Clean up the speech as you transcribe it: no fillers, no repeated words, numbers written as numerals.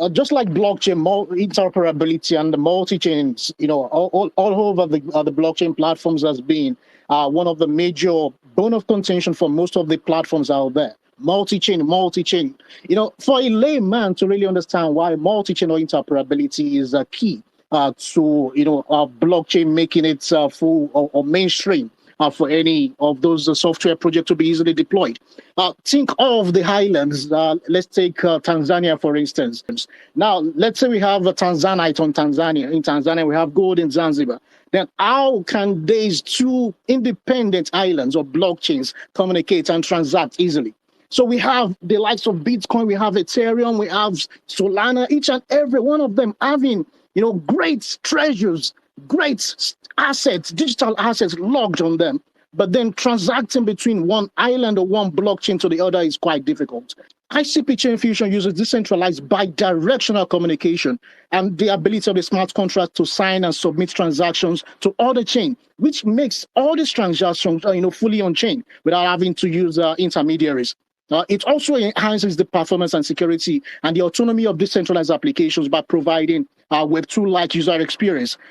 just like blockchain, interoperability and the multi-chains, all over the blockchain platforms has been one of the major bone of contention for most of the platforms out there. Multi-chain, multi-chain. For a layman to really understand why multi-chain or interoperability is a key to blockchain making it full or mainstream for any of those software projects to be easily deployed. Think of the highlands. Let's take Tanzania, for instance. Now, let's say we have a Tanzanite on Tanzania. In Tanzania, we have gold in Zanzibar. Then how can these two independent islands or blockchains communicate and transact easily? So we have the likes of Bitcoin, we have Ethereum, we have Solana, each and every one of them having, great treasures, great assets, digital assets logged on them. But then transacting between one island or one blockchain to the other is quite difficult. ICP Chain Fusion uses decentralized bi-directional communication and the ability of the smart contract to sign and submit transactions to other chain, which makes all these transactions fully on-chain without having to use intermediaries. It also enhances the performance and security and the autonomy of decentralized applications by providing Web2-like user experience.